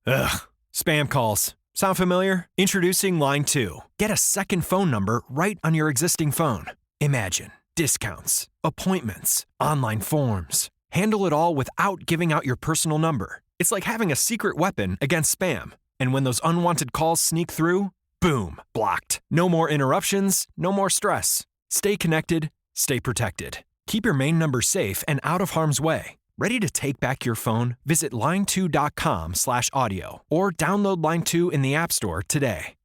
Ugh. Spam calls. Sound familiar? Introducing Line 2. Get a second phone number right on your existing phone. Imagine discounts, appointments, online forms. Handle it all without giving out your personal number. It's like having a secret weapon against spam. And when those unwanted calls sneak through, boom, blocked. No more interruptions, no more stress. Stay connected, stay protected. Keep your main number safe and out of harm's way. Ready to take back your phone? Visit line2.com/audio or download Line 2 in the App Store today.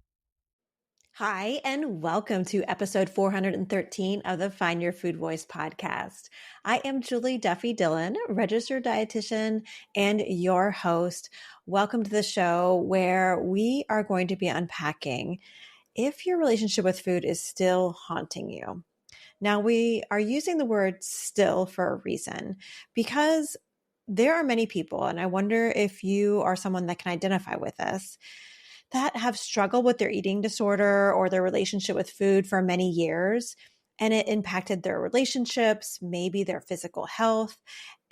Hi, and welcome to episode 413 of the Find Your Food Voice podcast. I am Julie Duffy Dillon, registered dietitian and your host. Welcome to the show where we are going to be unpacking if your relationship with food is still haunting you. Now, we are using the word still for a reason because there are many people, and I wonder if you are someone that can identify with this, that have struggled with their eating disorder or their relationship with food for many years, and it impacted their relationships, maybe their physical health.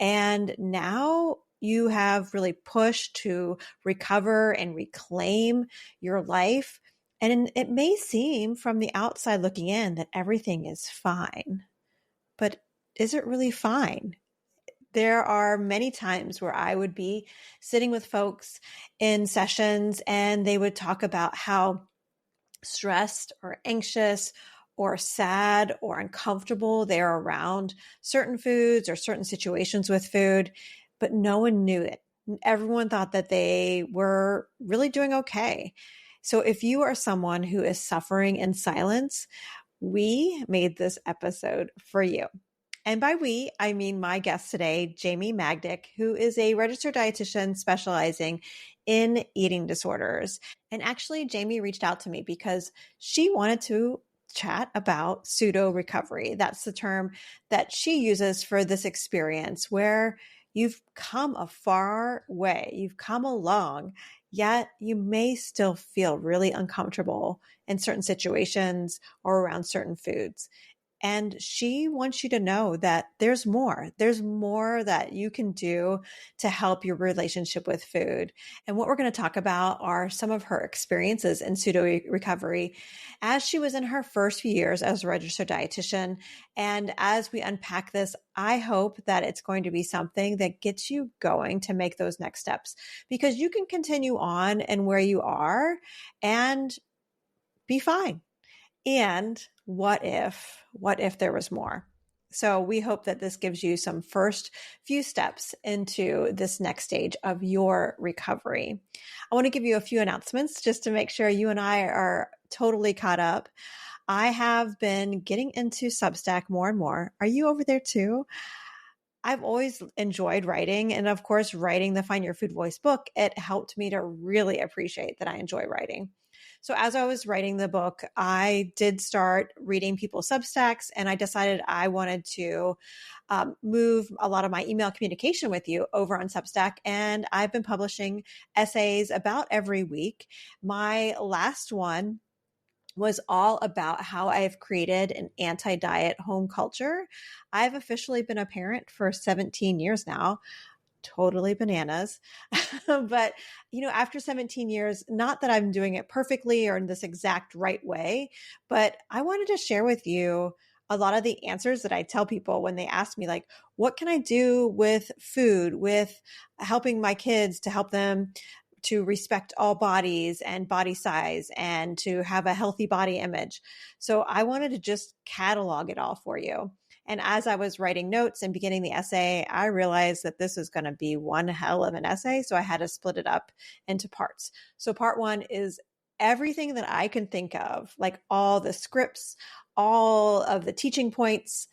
And now you have really pushed to recover and reclaim your life. And it may seem from the outside looking in that everything is fine, but is it really fine? There are many times where I would be sitting with folks in sessions and they would talk about how stressed or anxious or sad or uncomfortable they are around certain foods or certain situations with food, but no one knew it. Everyone thought that they were really doing okay. So if you are someone who is suffering in silence, we made this episode for you. And by we, I mean my guest today, Jamie Magdic, who is a registered dietitian specializing in eating disorders. And actually, Jamie reached out to me because she wanted to chat about pseudo recovery. That's the term that she uses for this experience where you've come a far way, you've come along, yet you may still feel really uncomfortable in certain situations or around certain foods. And she wants you to know that there's more. There's more that you can do to help your relationship with food. And what we're going to talk about are some of her experiences in pseudo recovery as she was in her first few years as a registered dietitian. And as we unpack this, I hope that it's going to be something that gets you going to make those next steps, because you can continue on and where you are and be fine. And what if there was more? So we hope that this gives you some first few steps into this next stage of your recovery. I want to give you a few announcements just to make sure you and I are totally caught up. I have been getting into Substack more and more. Are you over there too? I've always enjoyed writing. And of course, writing the Find Your Food Voice book, it helped me to really appreciate that I enjoy writing. So as I was writing the book, I did start reading people's Substacks, and I decided I wanted to move a lot of my email communication with you over on Substack. And I've been publishing essays about every week. My last one was all about how I've created an anti-diet home culture. I've officially been a parent for 17 years now. Totally bananas. But, after 17 years, not that I'm doing it perfectly or in this exact right way, but I wanted to share with you a lot of the answers that I tell people when they ask me, like, what can I do with food, with helping my kids to help them to respect all bodies and body size and to have a healthy body image. So I wanted to just catalog it all for you. And as I was writing notes and beginning the essay, I realized that this is going to be one hell of an essay. So I had to split it up into parts. So part one is everything that I can think of, like all the scripts, all of the teaching points,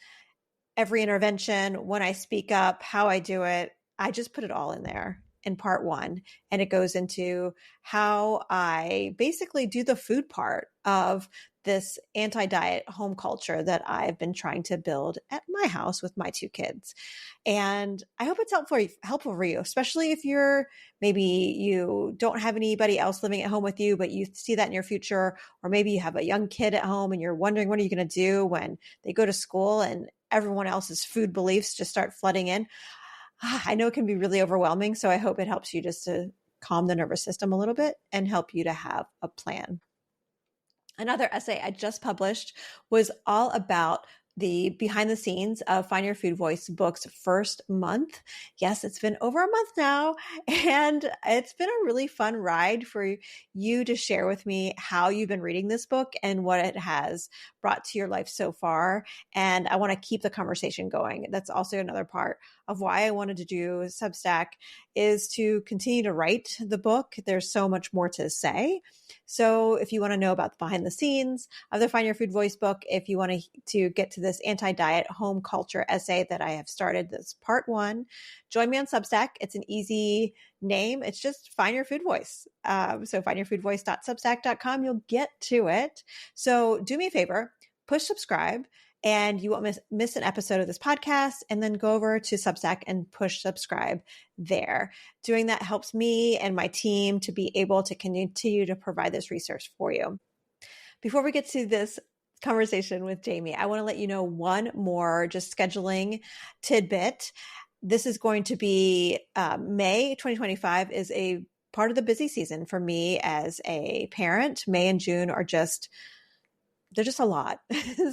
every intervention, when I speak up, how I do it. I just put it all in there in part one. And it goes into how I basically do the food part of this anti-diet home culture that I've been trying to build at my house with my two kids. And I hope it's helpful for you, especially if maybe you don't have anybody else living at home with you, but you see that in your future, or maybe you have a young kid at home and you're wondering, what are you going to do when they go to school and everyone else's food beliefs just start flooding in? I know it can be really overwhelming. So I hope it helps you just to calm the nervous system a little bit and help you to have a plan. Another essay I just published was all about the behind the scenes of Find Your Food Voice book's first month. Yes, it's been over a month now, and it's been a really fun ride for you to share with me how you've been reading this book and what it has brought to your life so far. And I want to keep the conversation going. That's also another part of why I wanted to do Substack, is to continue to write the book. There's so much more to say. So if you want to know about the behind the scenes of the Find Your Food Voice book, if you want to get to this anti-diet home culture essay that I have started, that's part 1, join me on Substack. It's an easy name. It's just Find Your Food Voice. So findyourfoodvoice.substack.com, you'll get to it. So do me a favor, push subscribe, and you won't miss an episode of this podcast, and then go over to Substack and push subscribe there. Doing that helps me and my team to be able to continue to provide this research for you. Before we get to this conversation with Jamie, I want to let you know one more just scheduling tidbit. This is going to be May 2025 is a part of the busy season for me as a parent. May and June are they're just a lot.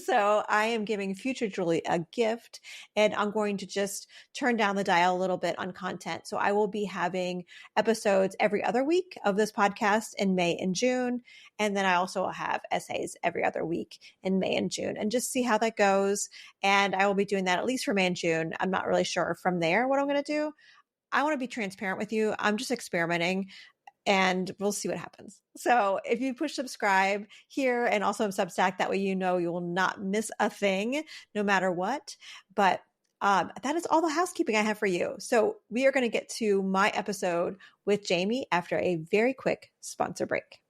So I am giving future Julie a gift, and I'm going to just turn down the dial a little bit on content. So I will be having episodes every other week of this podcast in May and June. And then I also will have essays every other week in May and June, and just see how that goes. And I will be doing that at least for May and June. I'm not really sure from there what I'm going to do. I want to be transparent with you. I'm just experimenting, and we'll see what happens. So if you push subscribe here and also on Substack, that way you know you will not miss a thing no matter what. But that is all the housekeeping I have for you. So we are going to get to my episode with Jamie after a very quick sponsor break.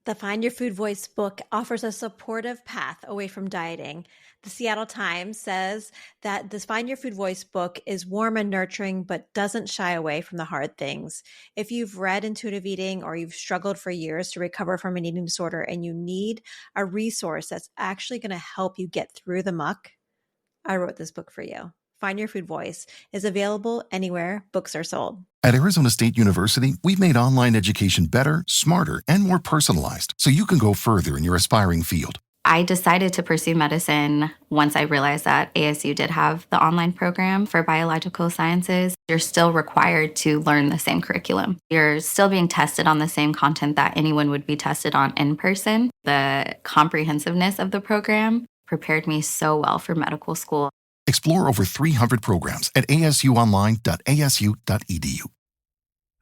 The Find Your Food Voice book offers a supportive path away from dieting. The Seattle Times says that this Find Your Food Voice book is warm and nurturing, but doesn't shy away from the hard things. If you've read intuitive eating, or you've struggled for years to recover from an eating disorder and you need a resource that's actually going to help you get through the muck, I wrote this book for you. Find Your Food Voice is available anywhere books are sold. At Arizona State University, we've made online education better, smarter, and more personalized so you can go further in your aspiring field. I decided to pursue medicine once I realized that ASU did have the online program for biological sciences. You're still required to learn the same curriculum. You're still being tested on the same content that anyone would be tested on in person. The comprehensiveness of the program prepared me so well for medical school. Explore over 300 programs at asuonline.asu.edu.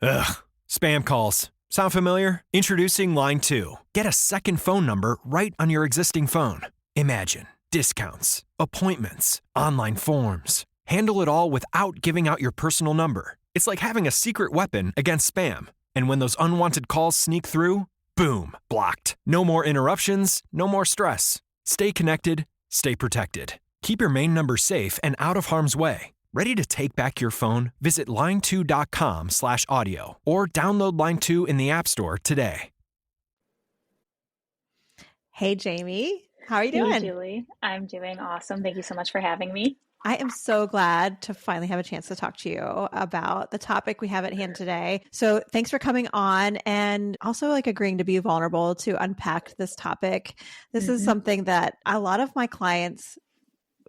Ugh, spam calls. Sound familiar? Introducing Line 2. Get a second phone number right on your existing phone. Imagine discounts, appointments, online forms. Handle it all without giving out your personal number. It's like having a secret weapon against spam. And when those unwanted calls sneak through, boom, blocked. No more interruptions, no more stress. Stay connected, stay protected. Keep your main number safe and out of harm's way. Ready to take back your phone? Visit line2.com/audio or download Line 2 in the App Store today. Hey, Jamie. How are you doing? Hey, Julie. I'm doing awesome. Thank you so much for having me. I am so glad to finally have a chance to talk to you about the topic we have at hand today. So thanks for coming on, and also agreeing to be vulnerable to unpack this topic. This is something that a lot of my clients,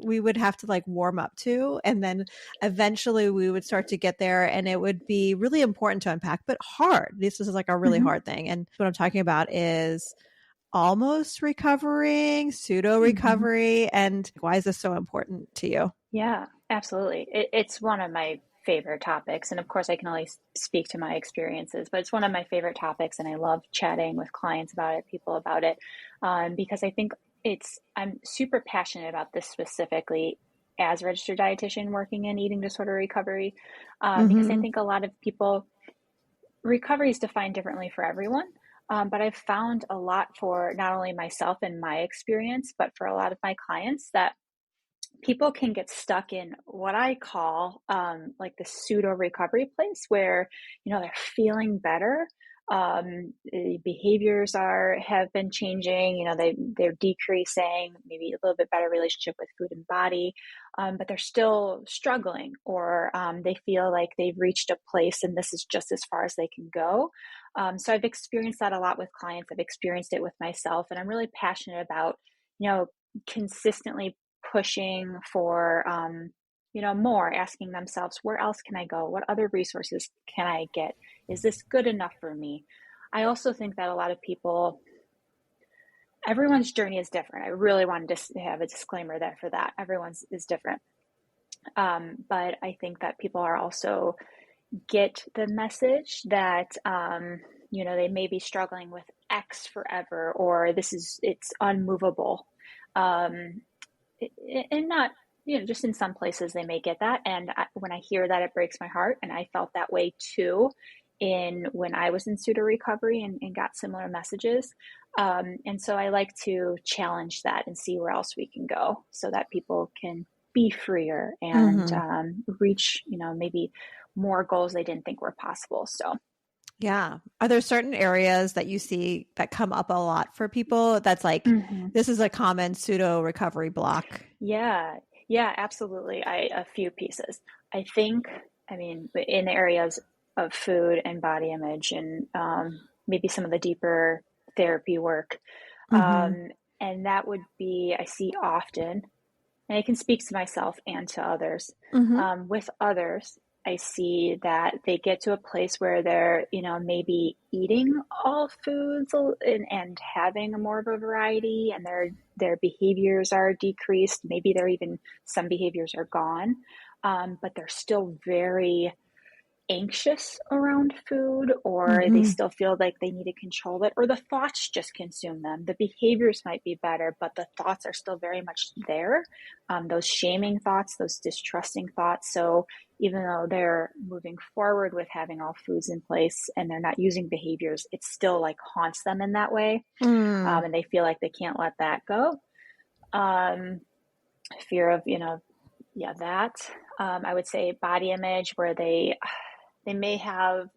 we would have to warm up to, and then eventually we would start to get there, and it would be really important to unpack, but hard. This is a really hard thing. And what I'm talking about is almost recovering, pseudo recovery. And why is this so important to you? Yeah, absolutely. It's one of my favorite topics. And of course, I can only speak to my experiences, but it's one of my favorite topics. And I love chatting with clients about it, people about it, because I think I'm super passionate about this specifically as a registered dietitian working in eating disorder recovery, because I think a lot of people, recovery is defined differently for everyone. But I've found a lot for not only myself and my experience, but for a lot of my clients, that people can get stuck in what I call the pseudo recovery place, where, they're feeling better, Behaviors have been changing. They're decreasing, maybe a little bit better relationship with food and body, but they're still struggling, or they feel like they've reached a place and this is just as far as they can go. So I've experienced that a lot with clients. I've experienced it with myself, and I'm really passionate about, consistently pushing for, more, asking themselves, where else can I go? What other resources can I get? Is this good enough for me? I also think that a lot of people, everyone's journey is different. I really wanted to have a disclaimer there for that. Everyone's is different. But I think that people are also get the message that, they may be struggling with X forever, or it's unmovable. And not, just in some places they may get that. And when I hear that, it breaks my heart. And I felt that way too when I was in pseudo recovery and got similar messages. And so I like to challenge that and see where else we can go so that people can be freer and reach, maybe more goals they didn't think were possible. So yeah. Are there certain areas that you see that come up a lot for people that's like, this is a common pseudo recovery block? Yeah, absolutely. A few pieces. I think, in the areas of food and body image and maybe some of the deeper therapy work. And that would be, I see often, and I can speak to myself and to others. With others, I see that they get to a place where they're, maybe eating all foods and having more of a variety, and their behaviors are decreased. Maybe some behaviors are gone, but they're still very anxious around food, or they still feel like they need to control it, or the thoughts just consume them. The behaviors might be better, but the thoughts are still very much there. Those shaming thoughts, those distrusting thoughts. So even though they're moving forward with having all foods in place and they're not using behaviors, it still like haunts them in that way. And they feel like they can't let that go. Fear of, that. I would say body image, where they may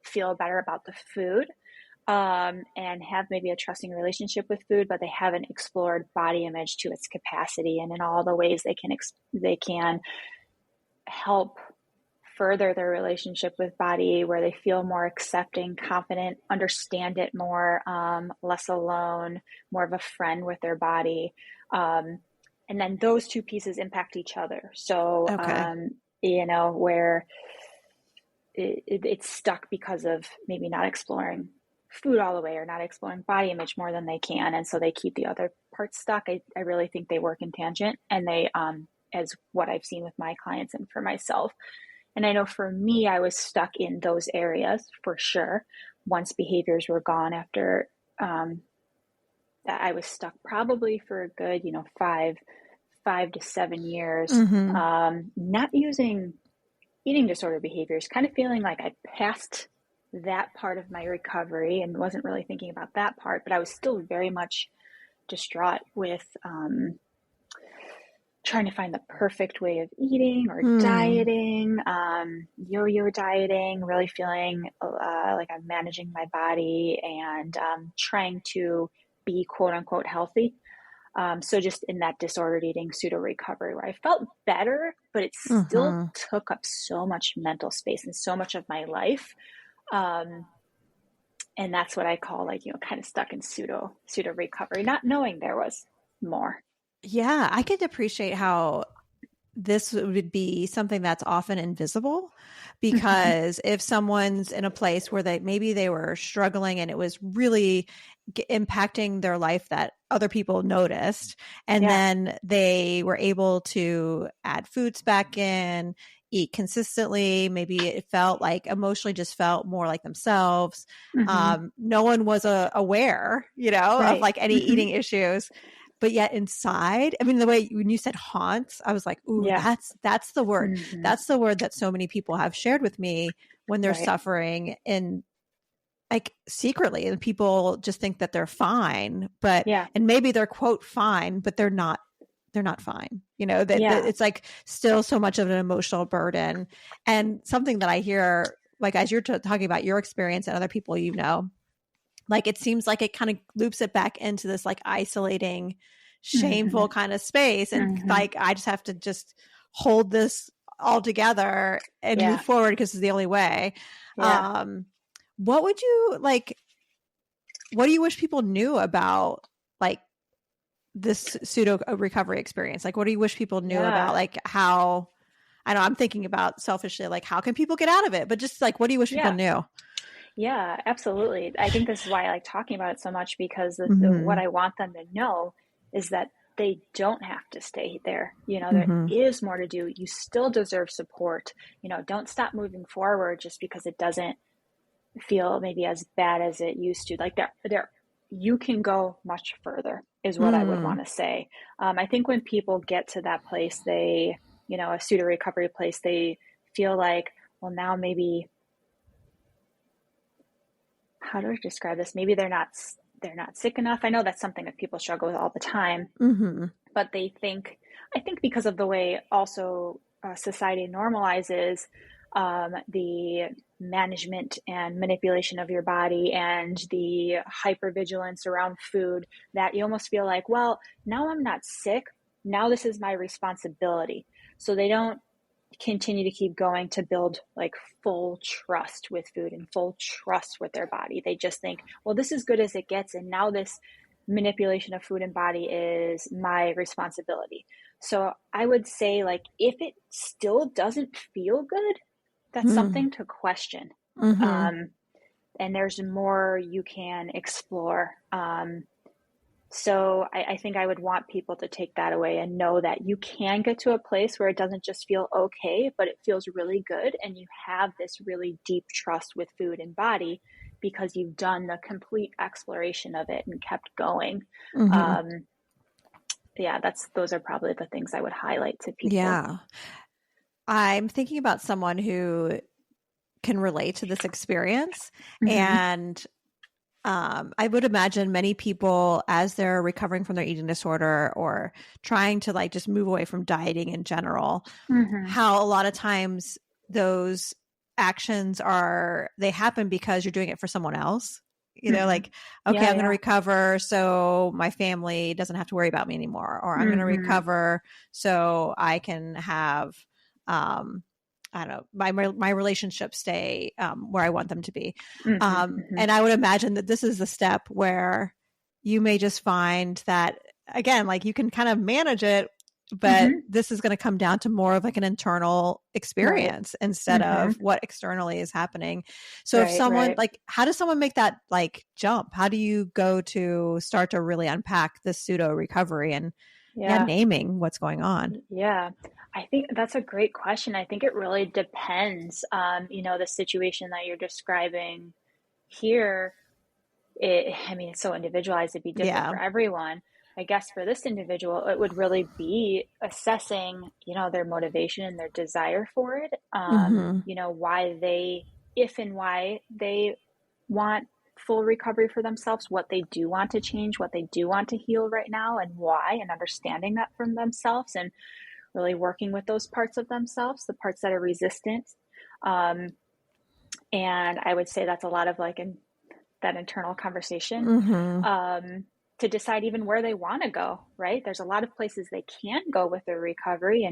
feel better about the food and have maybe a trusting relationship with food, but they haven't explored body image to its capacity and in all the ways they can help further their relationship with body, where they feel more accepting, confident, understand it more, less alone, more of a friend with their body. And then those two pieces impact each other. So, where it's stuck because of maybe not exploring food all the way or not exploring body image more than they can. And so they keep the other parts stuck. I really think they work in tangent, and they, as what I've seen with my clients and for myself. And I know for me, I was stuck in those areas for sure. Once behaviors were gone after, that I was stuck probably for a good, 5 to 7 years, not using eating disorder behaviors, kind of feeling like I passed that part of my recovery and wasn't really thinking about that part, but I was still very much distraught with trying to find the perfect way of eating or dieting, yo-yo dieting, really feeling like I'm managing my body and trying to be quote unquote healthy. So just in that disordered eating pseudo recovery where I felt better, but it still took up so much mental space and so much of my life. And that's what I call kind of stuck in pseudo recovery, not knowing there was more. Yeah, I could appreciate how this would be something that's often invisible, because if someone's in a place where maybe they were struggling and it was really impacting their life that other people noticed, and then they were able to add foods back in, eat consistently, maybe it felt like emotionally just felt more like themselves. No one was aware, of like any eating issues. But yet inside, the way when you said haunts, I was like, ooh, that's the word. That's the word that so many people have shared with me when they're suffering and like secretly, and people just think that they're fine, and maybe they're quote fine, but they're not fine. That it's like still so much of an emotional burden. And something that I hear, like, as you're talking about your experience and other people, like it seems like it kind of loops it back into this like isolating, shameful Mm-hmm. kind of space. And Mm-hmm. like, I just have to just hold this all together and move Yeah. forward because it's the only way. Yeah. What would you like, what do you wish people knew about like this pseudo recovery experience? Like, what do you wish people knew about Yeah. like how, I know I'm thinking about selfishly, like how can people get out of it? But just like, what do you wish people Yeah. knew? Yeah, absolutely. I think this is why I like talking about it so much, because what Mm-hmm. I want them to know is that they don't have to stay there. You know, there Mm-hmm. is more to do. You still deserve support. You know, don't stop moving forward just because it doesn't feel maybe as bad as it used to. Like you can go much further is what I would Mm. want to say. I think when people get to that place, a pseudo recovery place, they feel like, well, now maybe, how do I describe this? Maybe they're not sick enough. I know that's something that people struggle with all the time, Mm-hmm. but I think because of the way also society normalizes the management and manipulation of your body and the hypervigilance around food, that you almost feel like, well, now I'm not sick. Now this is my responsibility. So they don't continue to keep going to build like full trust with food and full trust with their body. They just think, well, this is good as it gets, and now this manipulation of food and body is my responsibility. So I would say, like, if it still doesn't feel good, that's something to question. Mm-hmm. Um, and there's more you can explore. So I think I would want people to take that away and know that you can get to a place where it doesn't just feel okay, but it feels really good. And you have this really deep trust with food and body because you've done the complete exploration of it and kept going. Mm-hmm. Yeah, those are probably the things I would highlight to people. Yeah. I'm thinking about someone who can relate to this experience. Mm-hmm. And I would imagine many people, as they're recovering from their eating disorder or trying to like just move away from dieting in general, Mm-hmm. how a lot of times those actions they happen because you're doing it for someone else. You know, Mm-hmm. like, okay, Yeah, I'm going to yeah. recover so my family doesn't have to worry about me anymore, or I'm going to Mm-hmm. recover so I can have, I don't know, my relationships stay where I want them to be. Mm-hmm. Mm-hmm. And I would imagine that this is the step where you may just find that, again, like you can kind of manage it, but Mm-hmm. this is going to come down to more of like an internal Right. experience instead Mm-hmm. of what externally is happening. So if Right, someone right. like, how does someone make that like jump? How do you go to start to really unpack this pseudo recovery and Yeah. naming what's going on? Yeah, I think that's a great question. I think it really depends. The situation that you're describing here, I mean, it's so individualized, it'd be different Yeah. for everyone. I guess for this individual, it would really be assessing, their motivation and their desire for it. Mm-hmm. If and why they want full recovery for themselves, what they do want to change, what they do want to heal right now, and why, and understanding that from themselves, and really working with those parts of themselves, the parts that are resistant. Um, and I would say that's a lot of like that internal conversation Mm-hmm. to decide even where they want to go, right? There's a lot of places they can go with their recovery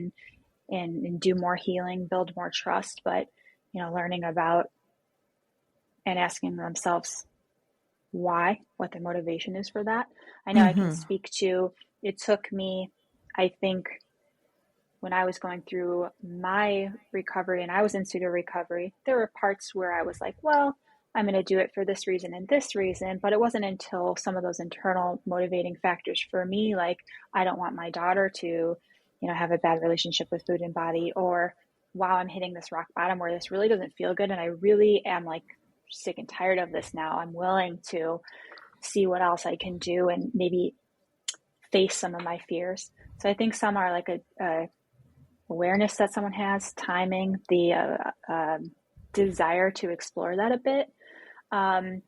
and do more healing, build more trust, but, learning about and asking themselves why, what their motivation is for that. I know I can Mm-hmm. speak to, it took me, I think, when I was going through my recovery and I was in pseudo recovery, there were parts where I was like, well, I'm going to do it for this reason and this reason. But it wasn't until some of those internal motivating factors for me, like, I don't want my daughter to, have a bad relationship with food and body, or wow, I'm hitting this rock bottom where this really doesn't feel good. And I really am like sick and tired of this now. I'm willing to see what else I can do and maybe face some of my fears. So I think some are like a awareness that someone has, timing, the desire to explore that a bit. And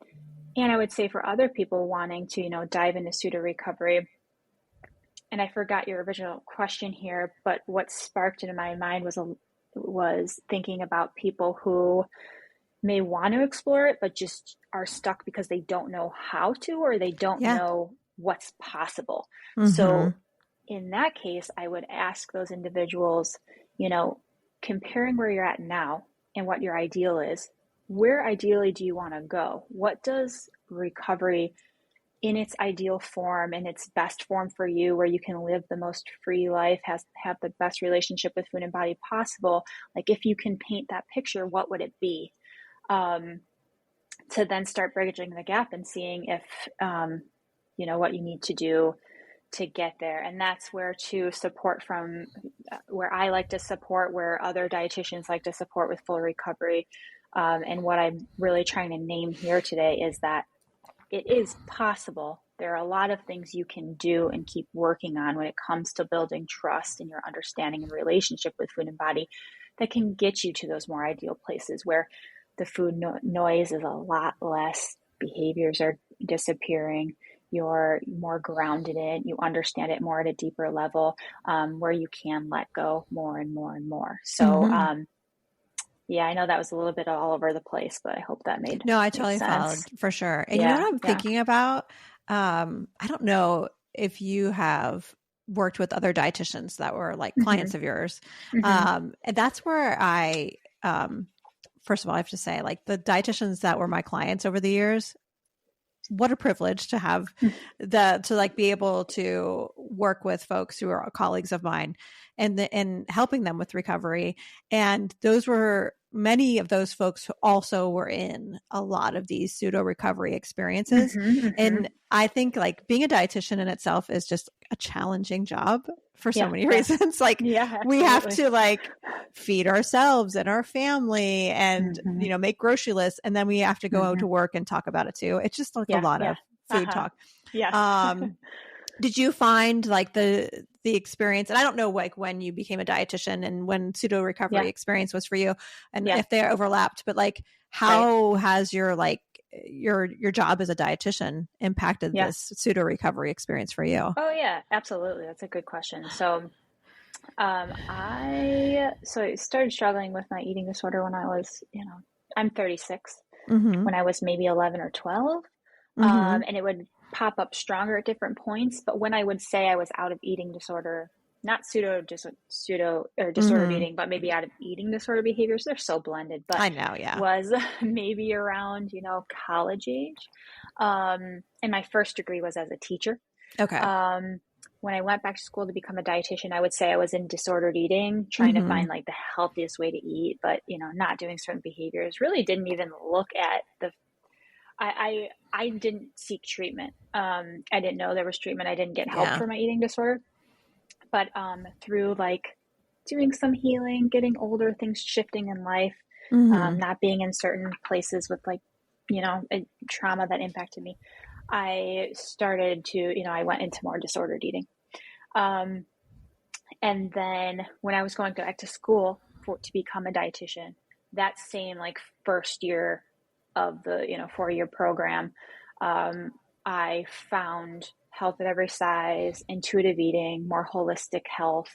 I would say for other people wanting to, dive into pseudo recovery, and I forgot your original question here, but what sparked in my mind was thinking about people who may want to explore it, but just are stuck because they don't know how to, or they don't know what's possible. So in that case, I would ask those individuals, comparing where you're at now and what your ideal is, where ideally do you want to go? What does recovery in its ideal form, in its best form for you, where you can live the most free life, have the best relationship with food and body possible? Like, if you can paint that picture, what would it be? To then start bridging the gap and seeing if, what you need to do to get there. And that's where where I like to support, where other dietitians like to support with full recovery. And what I'm really trying to name here today is that it is possible. There are a lot of things you can do and keep working on when it comes to building trust in your understanding and relationship with food and body that can get you to those more ideal places where the food noise is a lot less, behaviors are disappearing, you're more grounded in, you understand it more at a deeper level, where you can let go more and more and more. So, yeah, I know that was a little bit all over the place, but I hope that made No, I totally sense. followed for sure. And you know what I'm thinking about? I don't know if you have worked with other dietitians that were like clients of yours. And that's where I, first of all, I have to say, like, the dietitians that were my clients over the years, what a privilege to have to be able to work with folks who are colleagues of mine and helping them with recovery. And many of those folks who also were in a lot of these pseudo recovery experiences. And I think like being a dietitian in itself is just a challenging job for so many reasons. Like we have to like feed ourselves and our family and, make grocery lists. And then we have to go to work and talk about it too. It's just like a lot of food talk. Did you find like the experience, and I don't know like when you became a dietitian and when pseudo recovery experience was for you and if they overlapped, but like how has your like your job as a dietitian impacted this pseudo recovery experience for you? Oh yeah, absolutely. That's a good question. So I started struggling with my eating disorder when I was, I'm 36, when I was maybe 11 or 12. And it would pop up stronger at different points. But when I would say I was out of eating disorder, not pseudo or disordered eating, but maybe out of eating disorder behaviors, they're so blended. But I know, was maybe around, college age. And my first degree was as a teacher. Okay. When I went back to school to become a dietitian, I would say I was in disordered eating, trying to find like the healthiest way to eat, but, not doing certain behaviors. Really didn't even look at I didn't seek treatment. I didn't know there was treatment. I didn't get help for my eating disorder. But through like doing some healing, getting older, things shifting in life, not being in certain places with like, a trauma that impacted me, I started to, I went into more disordered eating. And then when I was going back to school to become a dietitian, that same like first year of the 4-year program, I found health at every size, intuitive eating, more holistic health,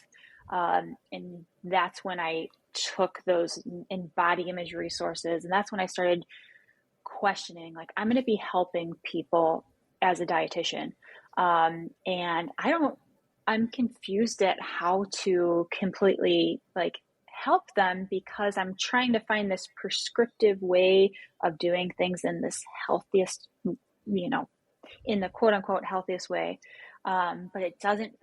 and that's when I took those body image resources, and that's when I started questioning, like, I'm going to be helping people as a dietitian, and I'm confused at how to completely like help them, because I'm trying to find this prescriptive way of doing things in this healthiest, in the quote unquote healthiest way. But it doesn't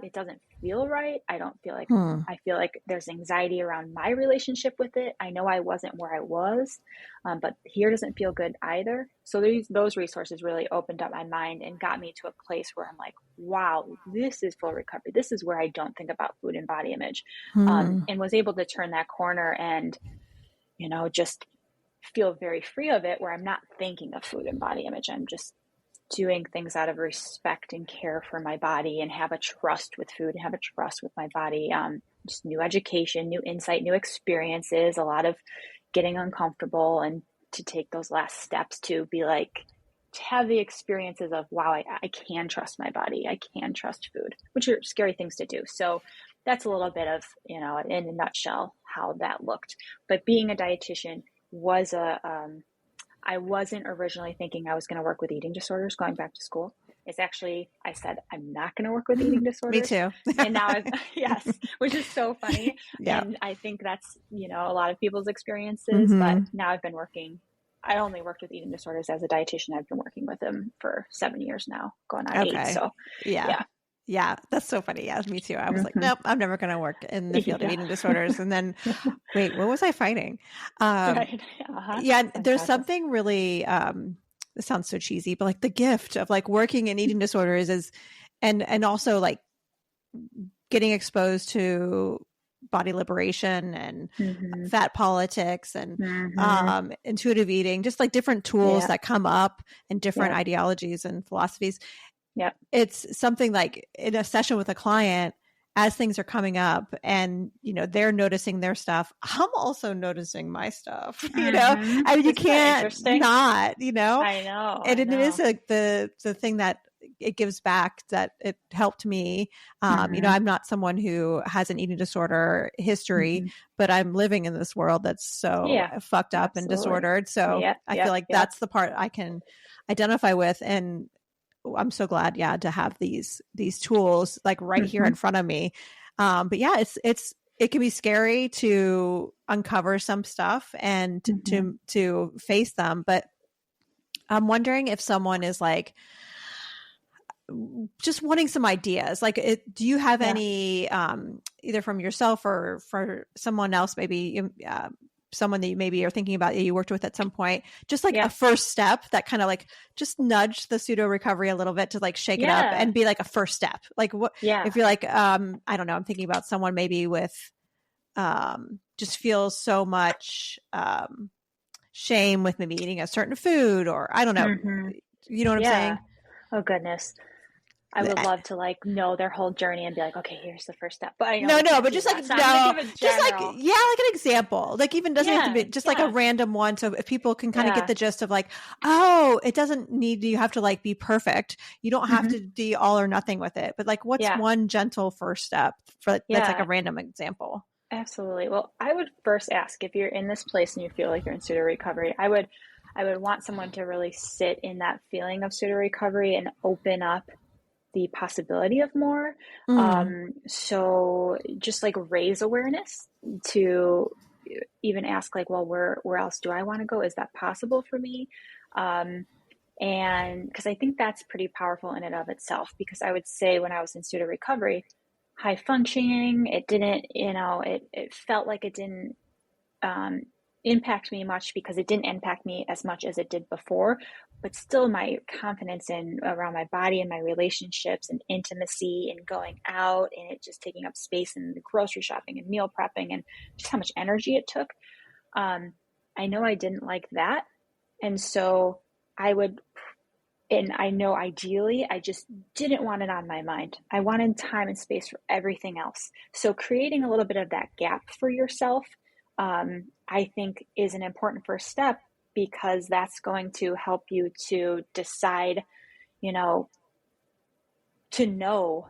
feel right. I don't feel like, I feel like there's anxiety around my relationship with it. I know I wasn't where I was, but here doesn't feel good either. So those resources really opened up my mind and got me to a place where I'm like, wow, this is full recovery. This is where I don't think about food and body image, and was able to turn that corner and, just feel very free of it, where I'm not thinking of food and body image. I'm just doing things out of respect and care for my body, and have a trust with food, and have a trust with my body. Just new education, new insight, new experiences, a lot of getting uncomfortable, and to take those last steps to be like, to have the experiences of, wow, I can trust my body. I can trust food, which are scary things to do. So that's a little bit of, in a nutshell, how that looked. But being a dietitian was I wasn't originally thinking I was going to work with eating disorders going back to school. It's actually, I said, I'm not going to work with eating disorders. Me too. And now yes, which is so funny. Yeah. And I think that's, a lot of people's experiences, but now I only worked with eating disorders as a dietitian. I've been working with them for 7 years now, going on 8. So yeah, that's so funny. Yeah, me too. I was like, nope, I'm never going to work in the field of eating disorders. And then, wait, what was I fighting? Right. Yeah, there's something really, this sounds so cheesy, but like the gift of like working in eating disorders is, and also like getting exposed to body liberation and fat politics and intuitive eating, just like different tools that come up and different ideologies and philosophies. Yep. It's something like in a session with a client, as things are coming up and, they're noticing their stuff, I'm also noticing my stuff, I mean, you can't not, I know. And it is the thing that it gives back, that it helped me. I'm not someone who has an eating disorder history, but I'm living in this world that's so fucked up and disordered. So I feel like that's the part I can identify with. And I'm so glad, to have these tools like right here in front of me. But yeah, it can be scary to uncover some stuff and to face them. But I'm wondering if someone is like just wanting some ideas. Like, do you have any, either from yourself or for someone else, maybe someone that you maybe are thinking about that you worked with at some point, just like a first step that kind of like just nudge the pseudo recovery a little bit to like shake it up and be like a first step? Like what, if you're like, I don't know, I'm thinking about someone maybe with, just feels so much, shame with maybe eating a certain food, or I don't know, you know what I'm saying? Oh goodness. I would love to like know their whole journey and be like, okay, here's the first step. But I know but just like, like an example, like even doesn't have to be just like a random one. So if people can kind of get the gist of like, oh, it doesn't need, you have to like be perfect. You don't have to be all or nothing with it, but like what's one gentle first step for that's like a random example? Absolutely. Well, I would first ask, if you're in this place and you feel like you're in pseudo recovery, I would want someone to really sit in that feeling of pseudo recovery and open up the possibility of more. So just like raise awareness to even ask like, well, where else do I want to go? Is that possible for me? And because I think that's pretty powerful in and of itself, because I would say when I was in pseudo recovery, high functioning, it didn't, it felt like it didn't impact me much, because it didn't impact me as much as it did before. But still, my confidence around my body and my relationships and intimacy and going out and it just taking up space in the grocery shopping and meal prepping and just how much energy it took. I know I didn't like that. And so I know ideally I just didn't want it on my mind. I wanted time and space for everything else. So creating a little bit of that gap for yourself, I think is an important first step, because that's going to help you to decide, to know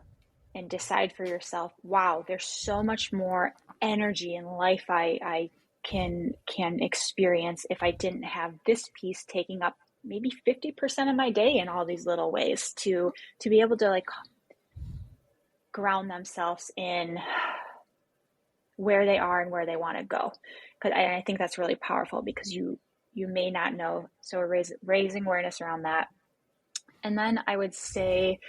and decide for yourself, wow, there's so much more energy in life I can experience if I didn't have this piece taking up maybe 50% of my day in all these little ways, to be able to like ground themselves in where they are and where they want to go. Because I think that's really powerful, because you may not know. So raising awareness around that. And then I would say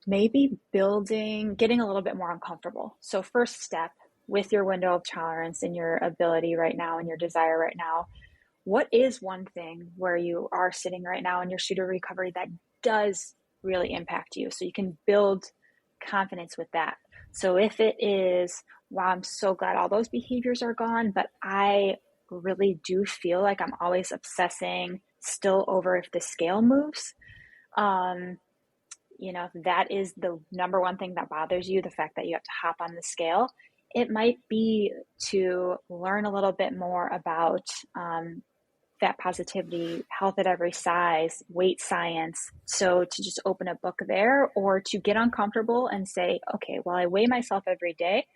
maybe getting a little bit more uncomfortable. So first step with your window of tolerance and your ability right now and your desire right now, what is one thing where you are sitting right now in your pseudo recovery that does really impact you? So you can build confidence with that. So if it is, wow, I'm so glad all those behaviors are gone, but I really do feel like I'm always obsessing still over if the scale moves. If that is the number one thing that bothers you, the fact that you have to hop on the scale, it might be to learn a little bit more about fat positivity, health at every size, weight science. So to just open a book there, or to get uncomfortable and say, okay, well, I weigh myself every day.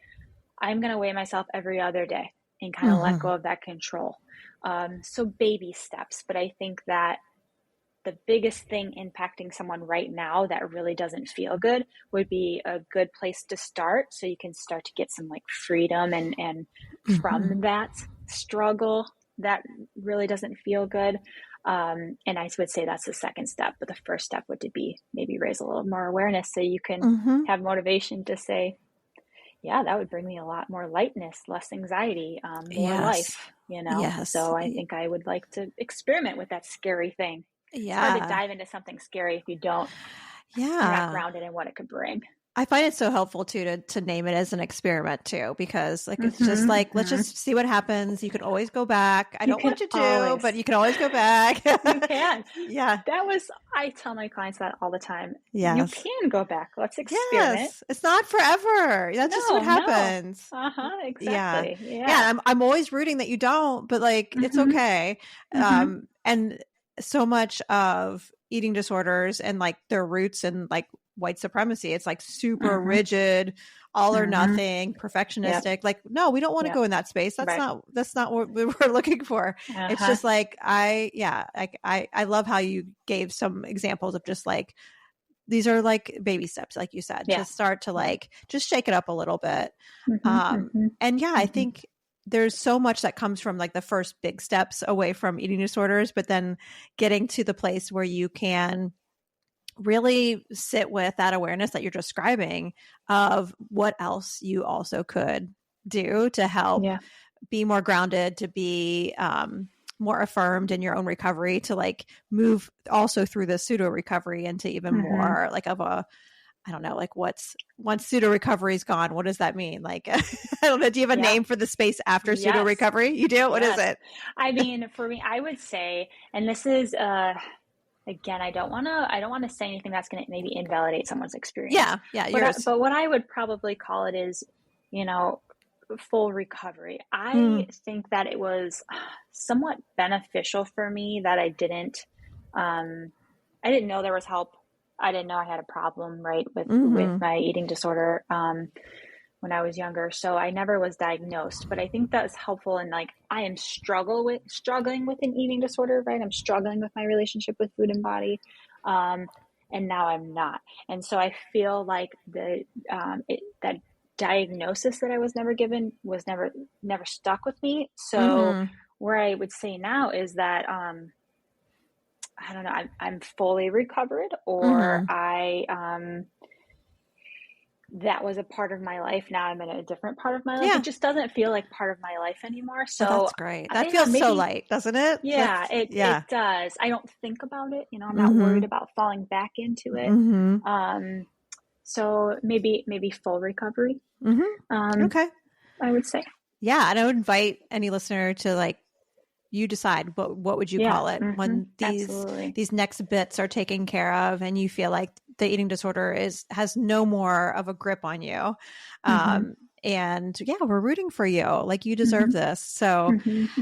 I'm going to weigh myself every other day and kind of let go of that control. So baby steps, but I think that the biggest thing impacting someone right now that really doesn't feel good would be a good place to start. So you can start to get some like freedom and from that struggle that really doesn't feel good. And I would say that's the second step, but the first step would be maybe raise a little more awareness so you can have motivation to say, yeah, that would bring me a lot more lightness, less anxiety, more life, Yes. So I think I would like to experiment with that scary thing. It's hard to dive into something scary if you're not grounded in what it could bring. I find it so helpful too to name it as an experiment too, because like it's just like let's just see what happens. You can always go back. I don't want you to, but you can always go back. You can. Yeah. I tell my clients that all I'm Yes. you can go back. Let's experiment. Yes. It's not forever. That's just what happens. Exactly. Yeah. I'm always rooting that you don't, but like it's okay. And so much of eating disorders and like their roots and like white supremacy, it's like super rigid, all or nothing, perfectionistic. Like, no, we don't want to go in that space. That's not what we were looking for. It's just like I love how you gave some examples of just like these are like baby steps, like you said, to start to like just shake it up a little bit. And I think there's so much that comes from like the first big steps away from eating disorders, but then getting to the place where you can really sit with that awareness that you're describing of what else you also could do to help be more grounded, to be more affirmed in your own recovery, to like move also through the pseudo recovery into even more like of a, I don't know, like once pseudo recovery is gone, what does that mean? Like, I don't know. Do you have a name for the space after pseudo recovery? You do? What is it? I mean, for me, I would say, and this is, again, I don't want to say anything that's going to maybe invalidate someone's experience. Yeah. But what I would probably call it is, full recovery. I think that it was somewhat beneficial for me that I didn't know there was help. I didn't know I had a problem, right, with my eating disorder when I was younger. So I never was diagnosed, but I think that's helpful. And like, I am struggling with an eating disorder, right? I'm struggling with my relationship with food and body. And now I'm not. And so I feel like that diagnosis that I was never given was never stuck with me. So where I would say now is that, I don't know, I'm fully recovered, or that was a part of my life. Now I'm in a different part of my life. It just doesn't feel like part of my life anymore. So that's great. That feels so light, doesn't it? Yeah, it does. I don't think about it. I'm not worried about falling back into it. So maybe full recovery. Okay. I would say. Yeah. And I would invite any listener to like, you decide what would you call it when these next bits are taken care of and you feel like the eating disorder has no more of a grip on you. And we're rooting for you. Like, you deserve this. So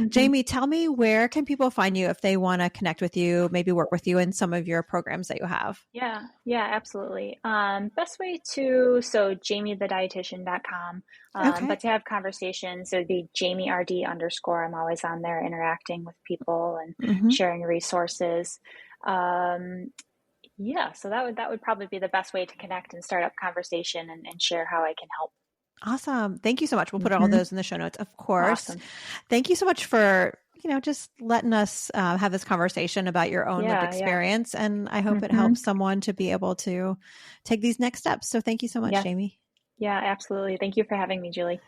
Jamie, tell me, where can people find you if they want to connect with you, maybe work with you in some of your programs that you have? Yeah, absolutely. Best way so jamiethedietitian.com. But to have conversations, it would be JamieRD_. I'm always on there interacting with people and sharing resources. So that would probably be the best way to connect and start up conversation and share how I can help. Awesome. Thank you so much. We'll put all those in the show notes, of course. Awesome. Thank you so much for, just letting us have this conversation about your own lived experience. And I hope it helps someone to be able to take these next steps. So thank you so much, Jamie. Yeah, absolutely. Thank you for having me, Julie.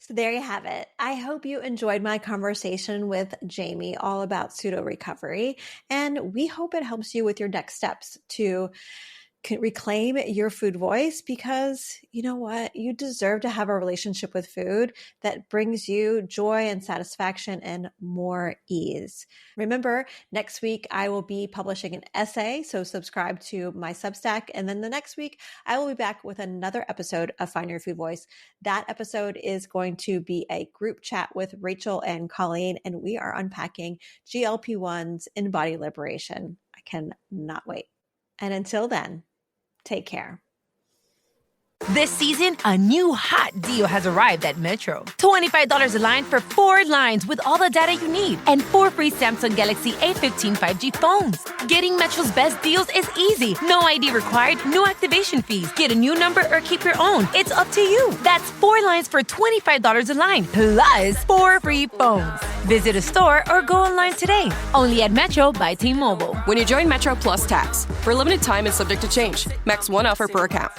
So there you have it. I hope you enjoyed my conversation with Jamie all about pseudo recovery. And we hope it helps you with your next steps to can reclaim your food voice, because you know what? You deserve to have a relationship with food that brings you joy and satisfaction and more ease. Remember, next week I will be publishing an essay, so subscribe to my Substack. And then the next week I will be back with another episode of Find Your Food Voice. That episode is going to be a group chat with Rachel and Colleen, and we are unpacking GLP-1s in body liberation. I cannot wait. And until then, take care. This season, a new hot deal has arrived at Metro. $25 a line for 4 lines with all the data you need and 4 free Samsung Galaxy A15 5G phones. Getting Metro's best deals is easy. No ID required, no activation fees. Get a new number or keep your own. It's up to you. That's 4 lines for $25 a line, plus 4 free phones. Visit a store or go online today. Only at Metro by T-Mobile. When you join Metro Plus Tax. For a limited time and subject to change. Max 1 offer per account.